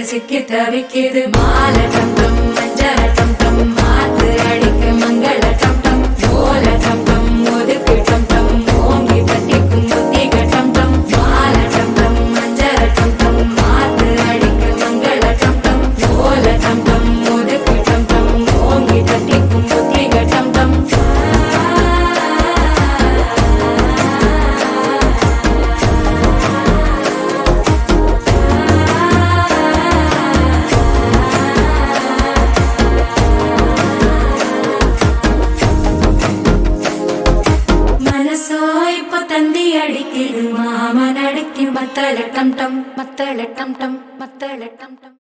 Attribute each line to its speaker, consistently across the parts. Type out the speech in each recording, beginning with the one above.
Speaker 1: சிக்கி தவிக்குது மால டம் டம் மஞ்சள டம் டம் மாத்து அடிக்கு மங்கள டம் டம் ஓல டம் டம் ஒதுக்கு டம் டம் ஓங்கி தட்டிக்கும் புத்திக டம் டம் மால டம் டம் மஞ்சள டம் டம் மாத்து அடிக்கு மங்கள டம் டம் ஓல டம் டம் ஒதுக்கு டம் டம் ஓங்கி தட்டிக்கும் புத்திக டம் டம் தந்தி அடிக்குது மாமன் அடிக்கு மத்தள டம் டம் மத்தள டம் டம் மத்தள டம் டம்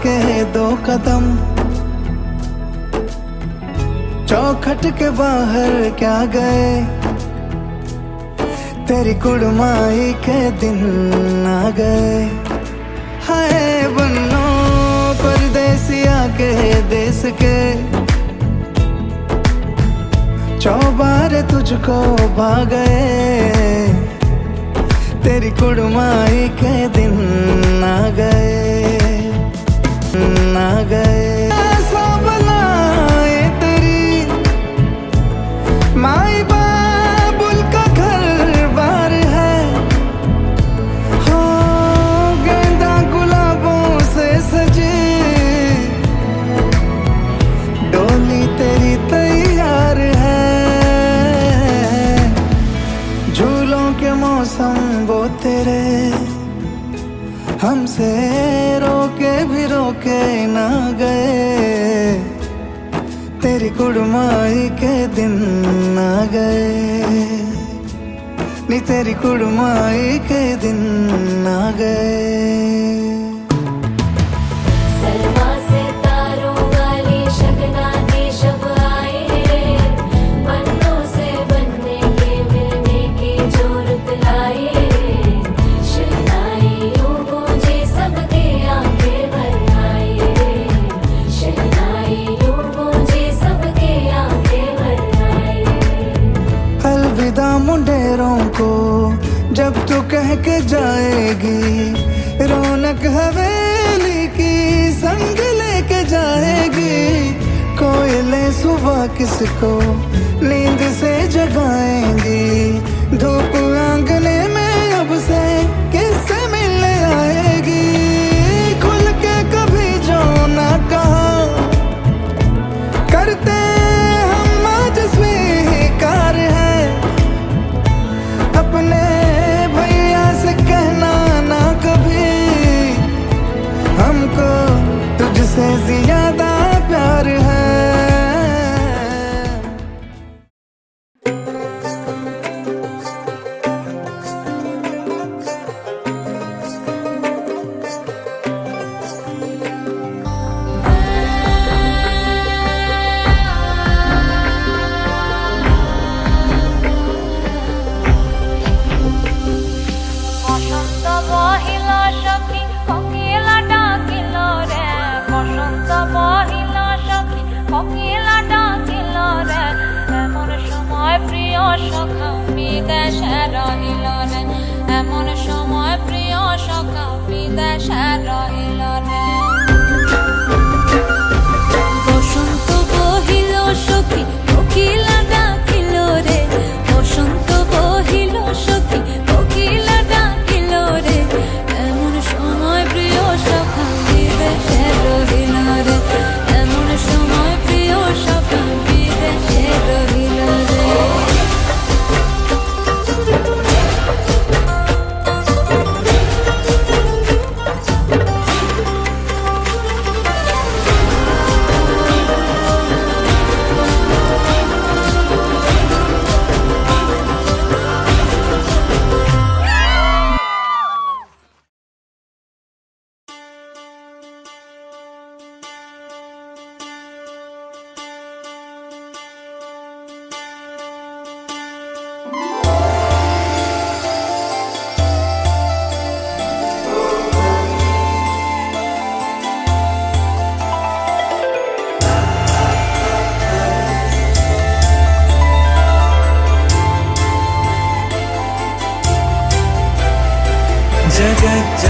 Speaker 2: के दो कदम चौखट के बाहर क्या गए, तेरी कुड़माई के दिन आ गए। हाय बन्नो परदेसिया के मुझको भा गए, तेरी कुड़माई के दिन आ गए, आ गए। ऐसा बनाए तेरी माई बाबुल का घर बार है, हो गेंदा गुलाबों से सजी डोली तेरी तैयार है। झूलों के मौसम वो तेरे हमसे रोके भी रोके ना गए, तेरी कुड़माई के दिन आ गए, नी तेरी कुड़माई के दिन आ गए।
Speaker 1: सलमा से तारों वाली शगना दी शब आए रे, पन्नों से बनने के मिलने की जरूरत लाए रे, शहनाई यूं गूंजे सबके आंखें भर आए रे, शहनाई यूं गूंजे सबके आंखें भर आए रे।
Speaker 2: अलविदा मुंडेरों को जब तू कह के जाएगी, रौनक हवेली की संग लेके जाएगी। कोयले सुबह किसको नींद से जगाएंगी, धूप आंगने में अब से किससे मिलने आएगी। खुल के कभी जो ना कहा करते हम आज स्वीकार है, अपने भैया से कहना ना कभी, हमको तुझसे ज्यादा प्यार है।
Speaker 3: বসন্ত বহিল সখী কোকিলা ডাকিল রে, বসন্ত বহিল সখী কোকিলা ডাকিল রে, এমন সময় প্রিয় সখা বিদেশে রহিল রে, এমন সময় প্রিয় সখা বিদেশে রহিল রে। বসন্ত বহিল সখী কোকিলা ডাকিল রে, বসন্ত বহিল সখী কোকিলা ডাকিল রে, এমন সময় প্রিয় সখা বিদেশে রহিল রে, এমন সময় প্রিয় সখা বিদেশে রহিল রে।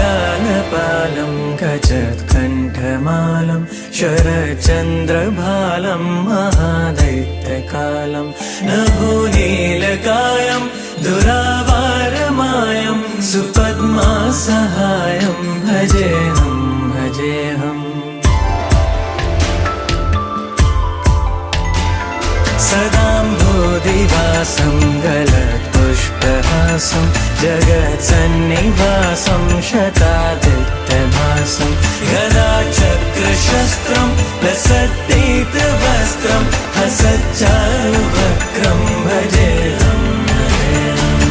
Speaker 4: जगज्जालपालं गजत्कण्ठमालं शरचन्द्रभालं महादैत्यकालं नभोनीलकायं दुरावारमायं सुपद्मासहायं भजेऽहं भजेऽहम्। सदाम्भोदिवासं गलत्पुष्पहासं जगत्सन्निवासं शतादित्यभासं गदाचक्रशस्त्रं लसद्दीप्तवस्त्रं हसच्चारुवक्त्रं भजेऽहं भजेऽहम्।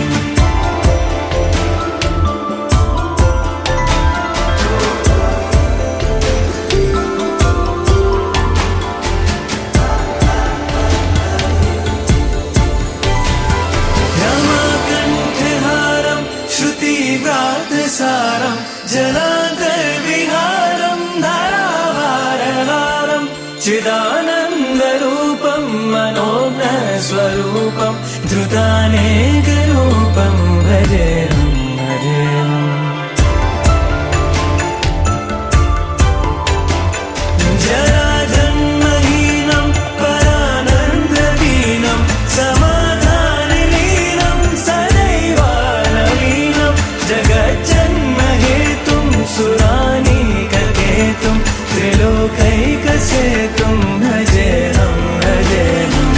Speaker 4: सारं जलान्तर्विहारं धारावारहारं चिदानन्द रङ्गरूपं मनोज्ञस्वरूपं धृतानेकरूपं भजेऽहं भजेऽहम् जराजन्महीनं परानन्ददीनं समाधानलीनं सदैवानवीनं जगज्जन्महेतुं सुरानीककेतुं त्रिलोकैकसेतुं भजेऽहं भजेऽहम्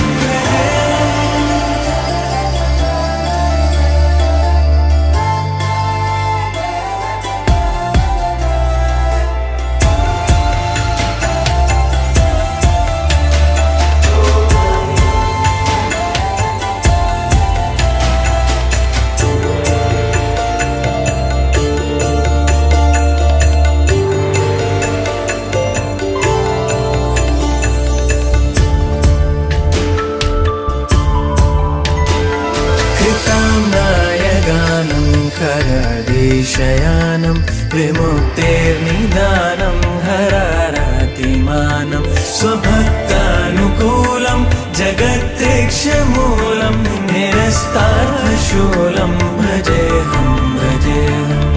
Speaker 4: कृताम्नायगानं खरदेशयानं विमुक्तेर्निदानं हरारातिमानं स्वभक्तानुकूलं जगत्तेक्षमूलं निरस्तार्थशूलं भजेऽहं भजेऽहम्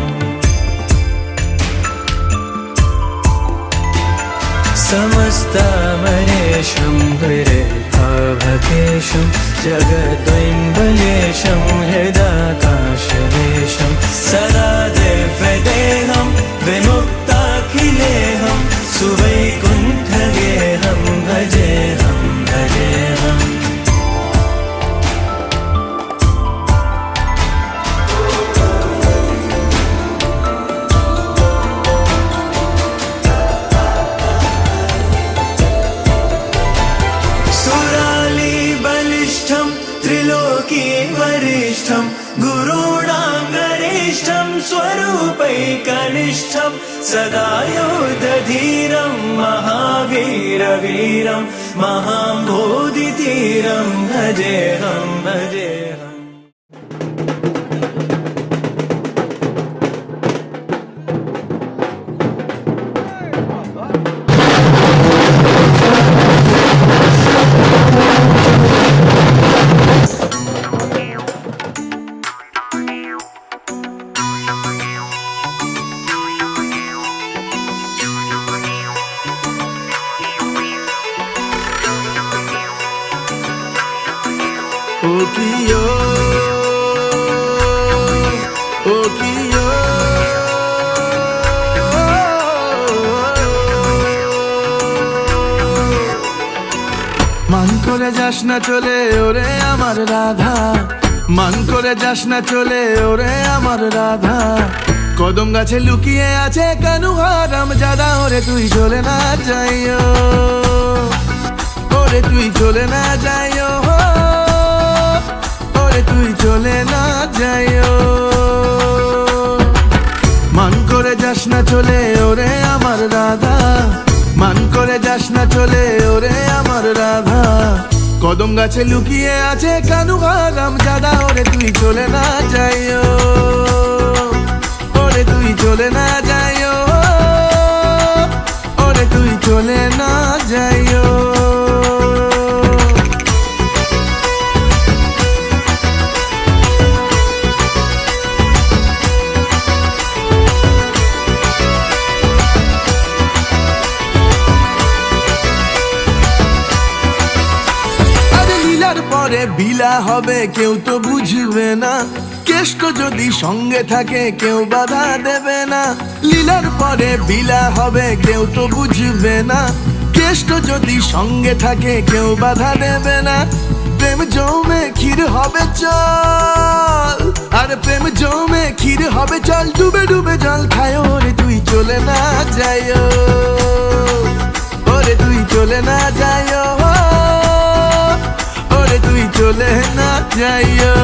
Speaker 4: समस्तामरेशं हृरेभाभकेशं जगद्वैम्बलेशं हृदाकाशदेशं सदा दिव्यदेहं विमुक्ताखिलेहं सुवैकुण्ठगेहं भजेऽहं भजेऽहम् सुरालीबलिष्ठं त्रिलोकी वरिष्ठं गुरूणां गरिष्ठं स्वरूपैकनिष्ठं सदा योधधीरं महावीरवीरं महाम्भोधितीरं भजेऽहं भजेऽहम्
Speaker 2: Okio, Okio, মান করে যাস না চলে ওরে আমার রাধা, মান করে যাস না চলে ওরে আমার রাধা, কদম গাছে লুকিয়ে আছে কানু হারাম জাদা, ওরে তুই চলে না যাইও, ওরে তুই চলে না যাইও, তুই চলে না যাইও, মান করে যাস না চলে ওরে আমার রাধা, মান করে যাস না চলে ওরে আমার রাধা, কদম গাছে লুকিয়ে আছে কানু হারাম জাদা, ওরে তুই চলে না যাইও, ওরে তুই চলে না যাইও, ওরে তুই চলে না যাইও। পরে বিলা হবে কেউ তো বুঝবে না, কেষ্ট যদি সঙ্গে থাকে কেউ বাধা দেবে না, লীলার পরে বিলা হবে কেউ তো বুঝবে না, কেষ্ট যদি সঙ্গে থাকে কেউ বাধা দেবে না, প্রেম জমে ক্ষীর হবে চল, আর প্রেম জমে ক্ষীর হবে চল, ডুবে ডুবে জল খায়, ওরে তুই চলে না যাইও, ওরে তুই চলে না যাইও, ওরে তুই চলে না যাইও।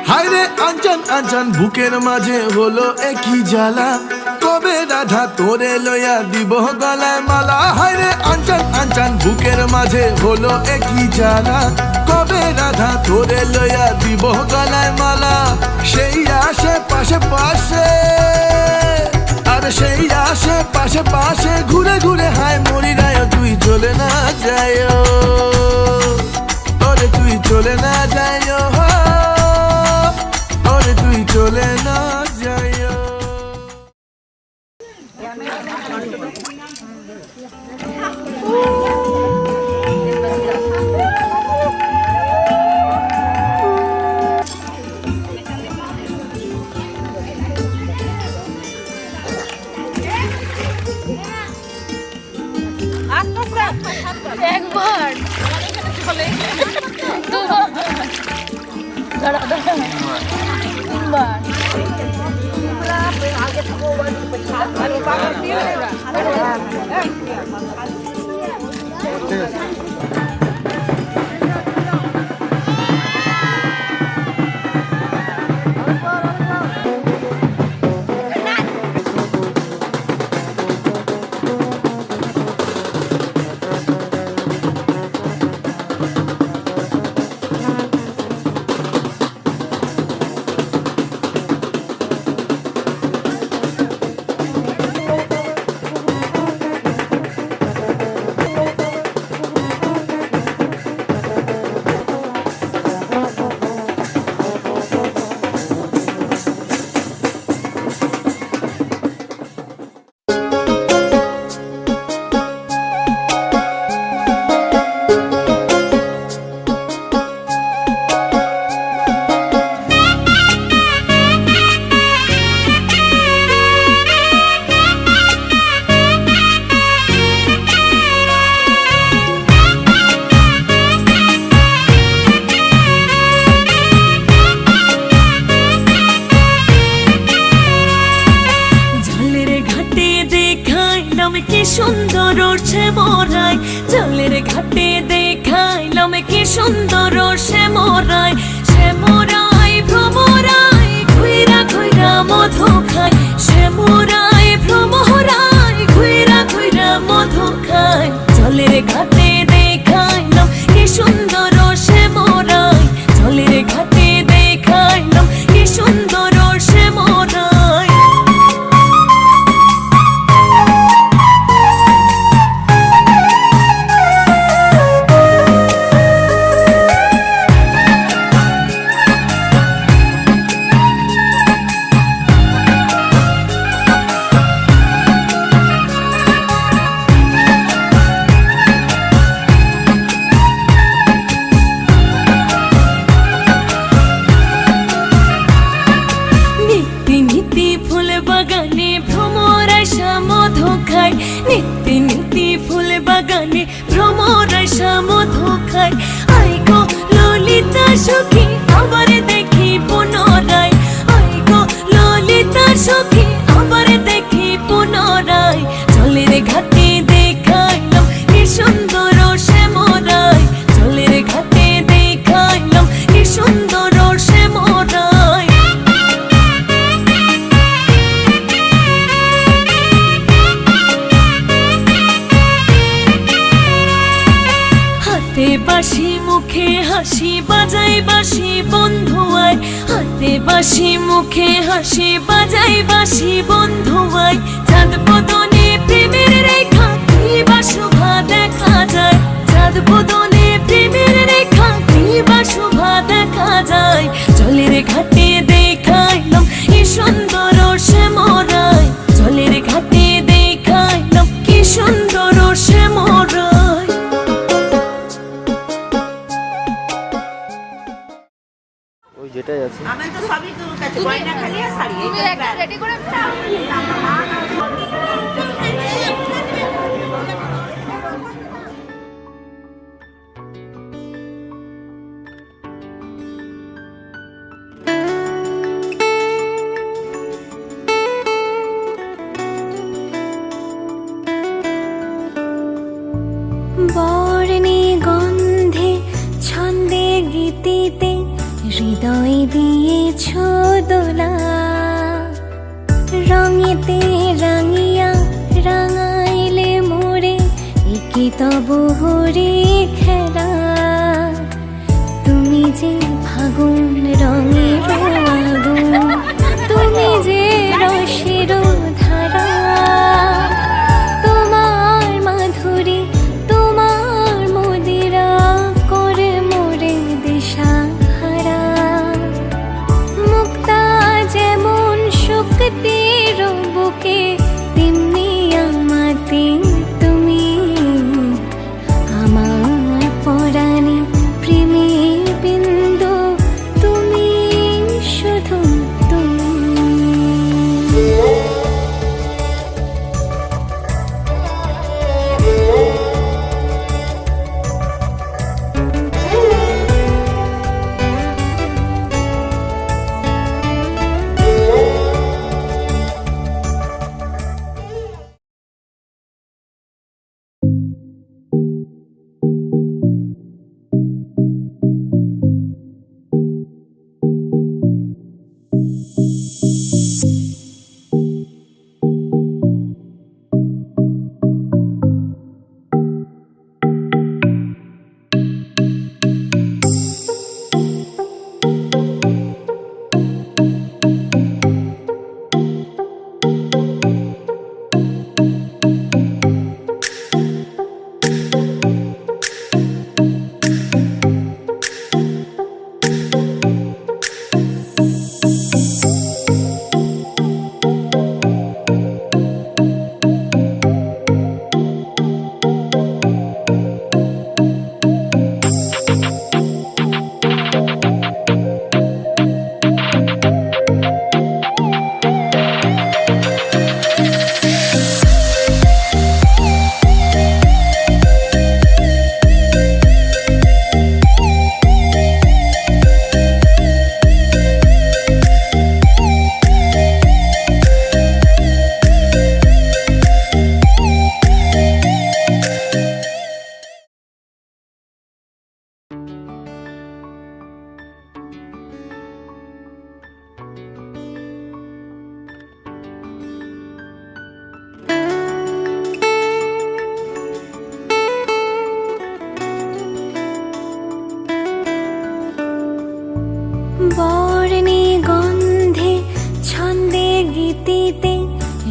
Speaker 2: হায়রে আঞ্চন আঞ্চন বুকের মাঝে হলো একই জ্বালা, কবে রাধা তোরে লইয়া দিব গলায় মালা, হায়রে আঞ্চন আঞ্চন বুকের মাঝে হলো একই জ্বালা, কবে রাধা তোরে লইয়া দিব গলায় মালা, সেই আসে পাশে পাশে, আরে সেই আসে পাশে পাশে, ঘুরে ঘুরে হায় মরি রায়, তুই চলে না যায়, ওরে তুই চলে না যায়, ওরে তুই চলে না যায়।
Speaker 3: একবার দুবার দাঁড়া দাঁড়া তিনবার কি সুন্দর ওঠে মোরাই, জলের ঘাটে দেখাইলাম কি সুন্দর সে মোরাই, সে মোরাই ভ্রমরাই ঘুইরা ঘুইরা মধু খাই, সে মোরাই ভ্রমরাই ঘুইরা ঘুইরা মধু খাই, জলের ঘাটে দেখাইলাম কি সুন্দর সে মোরাই, জলের ঘাটে দেখাইলাম কি সুন্দর সে মোরাই। নিত্যি নিত্যি ফুল বাগানে ভ্রমরাইসা মধু খাই, আই গো ললিতা সখী আবার দেখি পুনরায়, আই গো ললিতা সখী আবার দেখি পুনরায়, জলের ঘাটে দেখাইলাম কি সুন্দর সে মোরাই, জলের ঘাটে দেখাইলাম কি সুন্দর সে মোরাই। বাঁশি মুখে হাসি বাজাই বাঁশি বন্ধু আয়, হাতে বাঁশি মুখে হাসি বাজাই বাঁশি বন্ধু আয়, চাঁদ বদনে প্রেমের রেখা কিবা শোভা দেখা যায়, চাঁদ বদনে প্রেমের রেখা কিবা শোভা দেখা যায়, জলের ঘাটে দেখাইলাম কি সুন্দর সে মোরাই, জলের ঘাটে দেখাইলাম কি সুন্দর সে মোরাই।
Speaker 5: যেটাই আছে
Speaker 6: আমি তো সবই তোর কাছে গয়না খালি আর শাড়ি
Speaker 3: তুমি একটা রেডি করে বর্ণে গন্ধে ছন্দে গীতিতে হৃদয় দিয়েছ দোলা, রঙেতে রাঙিয়া রাঙাইলে মোরে একি তব হরে খেলা,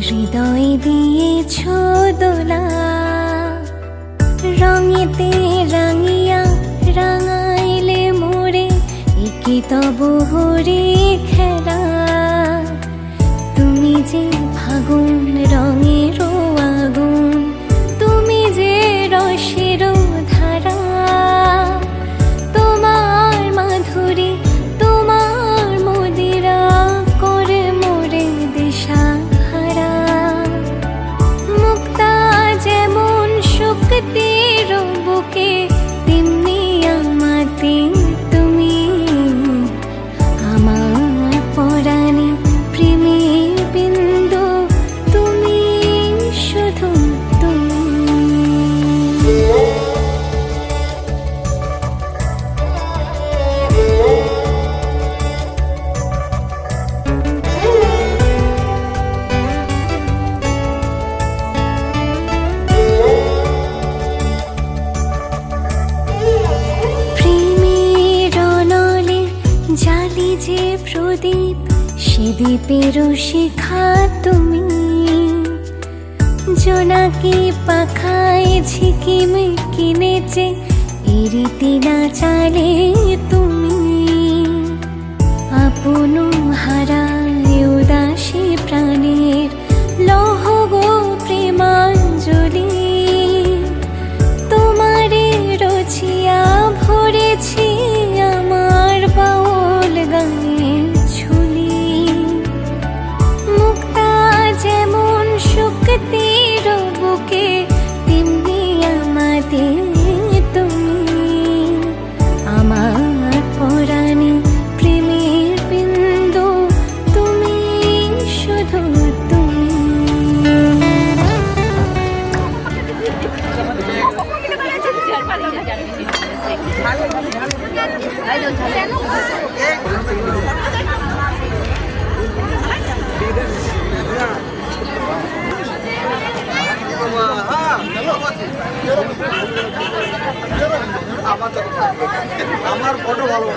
Speaker 3: হৃদয় দিয়েছ দোলা, রঙেতে রাঙিয়া রাঙাইলে মোরে, একি তব হরে খেলা। তুমি যে ফাগুন রঙের আগুন, তুমি যে রসের ধারা, তোমার মাধুরী তোমার মদিরা করে মোরে দিশাহারা। মুক্তা যেমন শক্তির বুকে, তেমনি আমাতে তুমি, আমার পরাণে প্রেমের বিন্দু, তুমি শুধু তুমি। প্রেমের অনলে জালি যে প্রদীপ, সে দ্বীপের শিখা তুমি। জোনাকি পাখায় ঝিকিমি কিনেছে, এরিতি না চালে তুমি। আপন হারায় উদাসী প্রাণের লহ গো প্রেমাঞ্জলি, তোমারে রচিয়া ভরেছি আমার বাউল গানের ঝুলি। মুক্তা যেমন শক্তির বুকে, তেমনি আমাদের তুমি, আমার পরাণে প্রেমের বিন্দু, তুমি শুধু তুমি।
Speaker 2: আমার ফটো ভালো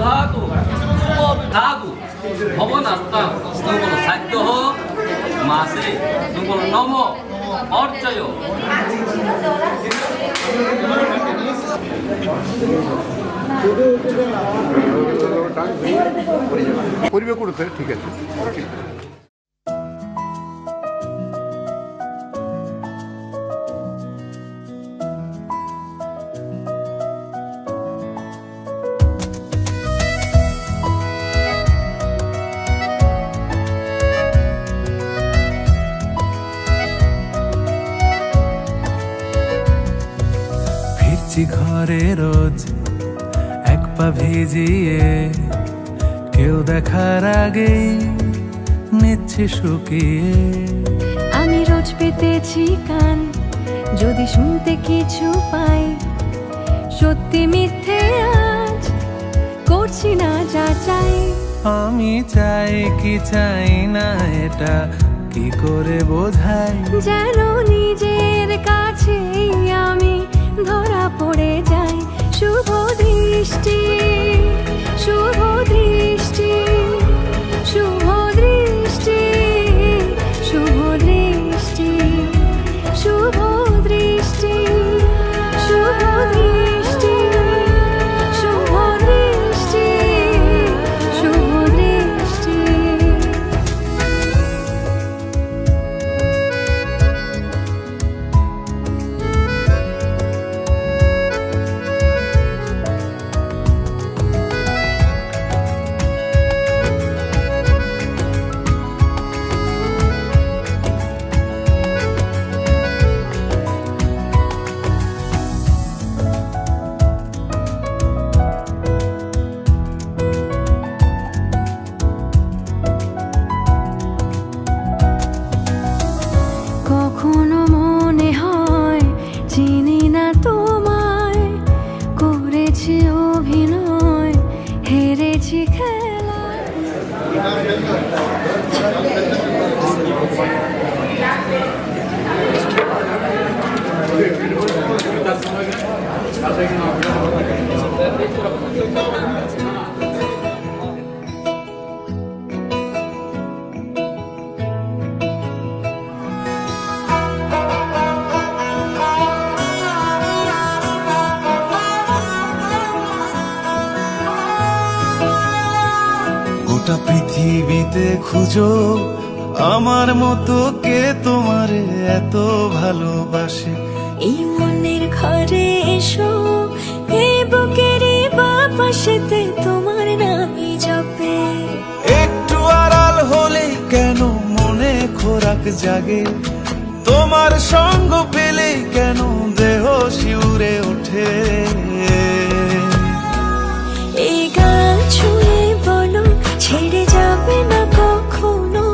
Speaker 7: ধাতু ধাতু ভবনাত্মা তুঙ্গল সাধ্য মাসে তুঙ্গল নম অর্চয়
Speaker 8: পরিবেশ করতে ঠিক আছে।
Speaker 4: ফিরছি ঘরে রোজ এক পা ভিজিয়ে, কেউ দেখার আগেই নিচ্ছে শুকিয়ে।
Speaker 3: আমি রোজ পেতেছি কান, যদি শুনতে কিছু পাই, সত্যি মিথ্যে আজ করছি না যাচাই।
Speaker 4: আমি চাই কি চাই না এটা কি করে বোঝাই,
Speaker 3: যেন নিজের কাছেই আমি ধরা পড়ে যাই। শুভ দৃষ্টি, শুভ দৃষ্টি, শুভ দৃষ্টি, শুভ দৃষ্টি, শুভ দৃষ্টি, শুভ দৃষ্টি, শুভ দৃষ্টি, শুভ দৃষ্টি। কখনো মনে হয় চিনি না তোমায়, করেছি অভিনয়, হেরেছি খেলা।
Speaker 4: গোটা পৃথিবীতে খুঁজো আমার মতো কে তোমারে এত ভালোবাসে।
Speaker 3: এই মনের ঘরে এসো, এই বুকেরই বাপাশেতে তোমার নামই জপে।
Speaker 4: একটু আড়াল হলে কেন মনে খোরাক জাগে, তোমার সঙ্গ পেলে কেন দেহ শিউরে ওঠে।
Speaker 3: এই গান ছুঁয়ে বলো ছেড়ে যাবে না কখনো,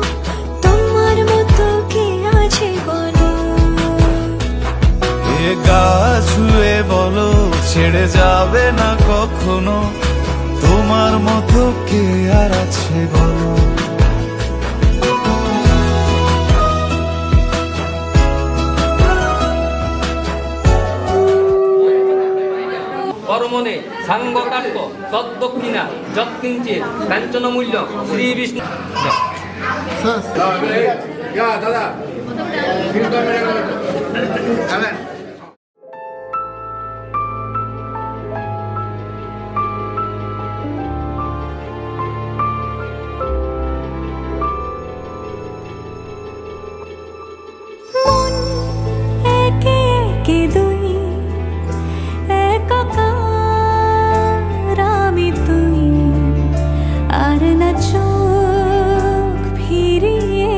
Speaker 3: তোমার মতো কে আছে বলো।
Speaker 4: এ গা ছুঁয়ে বলো ছেড়ে যাবে না কখনো, তোমার মতো কে আর আছে বলো।
Speaker 7: পরমনে সাঙ্গকার্য তদ্দক্ষিণা যৎকিঞ্চিৎ কাঞ্চন মূল্য শ্রী বিষ্ণু।
Speaker 8: দাদা
Speaker 3: মন একে একে দুই, একাকার আমি তুই, আর না চোখ ফিরিয়ে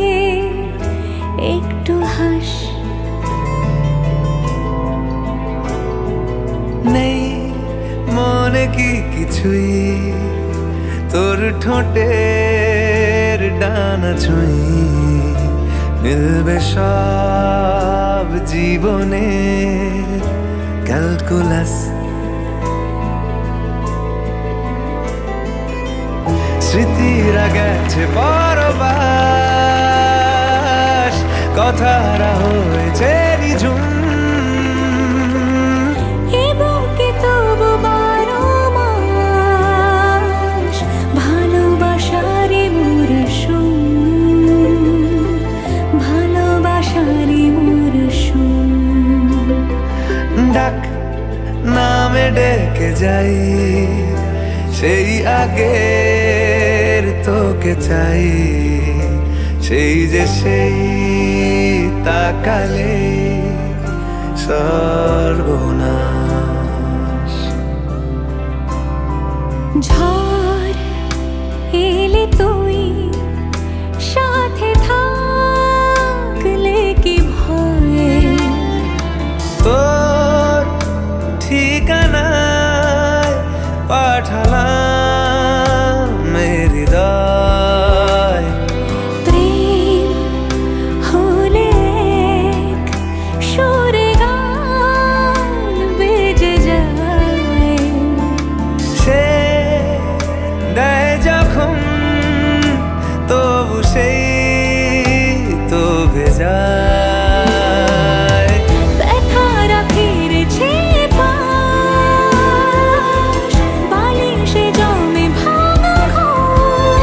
Speaker 3: একটু হাস।
Speaker 4: নেই মনে কি কিছুই, তোর ঠোঁটের ডানা ছুঁই, মিলবে সব জীবনে ক্যালকুলাস। স্মৃতিরা গেছে পরবাস, কথারা হয়েছে নিঝুম।
Speaker 3: এ বুকে তবু বারো মাস
Speaker 4: ডেকে যাই, সেই আগের তোকে চাই, সেই যে সেই তাকালে সর্বনাশ।
Speaker 3: ঝড় এলে তুই সাথে থাকলে কি ভয়ে,
Speaker 4: তোর ঠিকানায় পাঠালাম হৃদয়।
Speaker 3: প্রেম হলে এক সুরে গান বেজে যায়,
Speaker 4: সে দেয় যখন তবু সেই তো ভেজায়।
Speaker 3: ব্যথারা ফিরেছে পাশ, বালিশে জমে ভাঙা ঘর,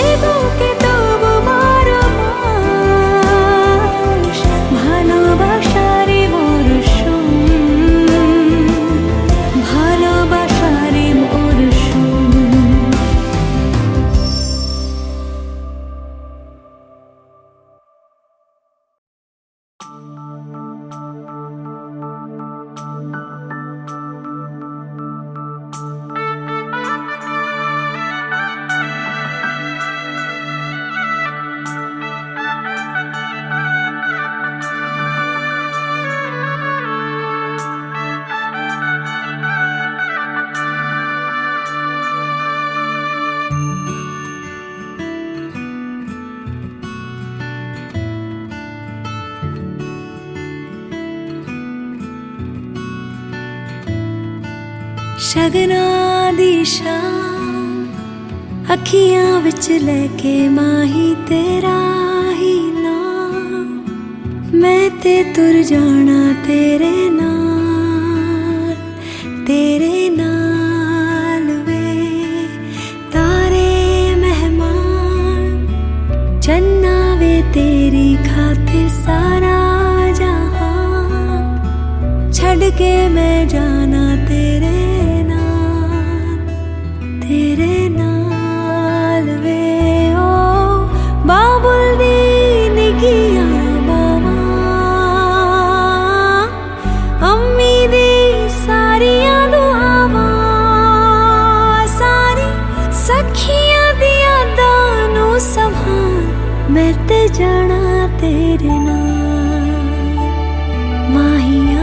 Speaker 3: এ বুকে তবু বারো মাস ভালোবাসারে মরশুম, ভালোবাসারে মরশুম। शगना दी शाम अखियां विच लेके माही तेरा ही नाम, मैं ते तुर जाना तेरे नाल वे। तारे मेहमान चन्ना वे तेरी खातिर सारा जहां, छड़ के मैं जाना तेरे नाल वे। ओ बाबुल दी निगियां बावा, अम्मी दी सारियां दुआवां, सारी सखियां दी यादां नू संभाल, मैं ते जाना तेरे नाल माहिया,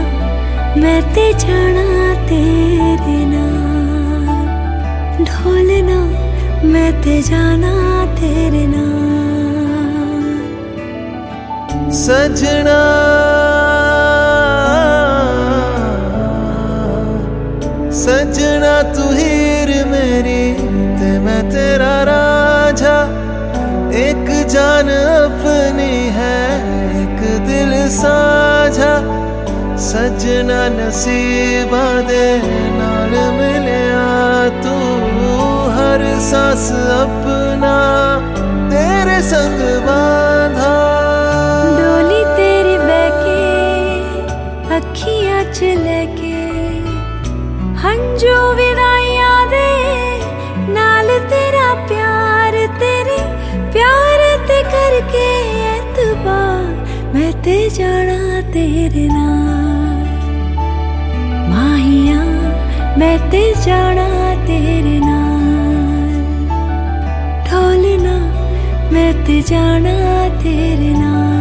Speaker 3: मैं ते जाना तेरे नाल ढोलना, मैं ते जाना तेरे नाल।
Speaker 4: सजना सजना तू हीर मेरी ते मैं तेरा राजा, एक जान अपनी है एक दिल साझा। सजना नसीबा दे नाल मिलिया तू, हर सांस अपना तेरे संग बांधा।
Speaker 3: डोली तेरी बहके अखियां च लेके, हंजू विदाइयां दे नाल तेरा प्यार, तेरे प्यार ते करके एतबार, मैं ते जाना तेरे नाल माहिया, मैं ते जाना तेरे नाल ढोलना, मैं ते जाना तेरे नाल।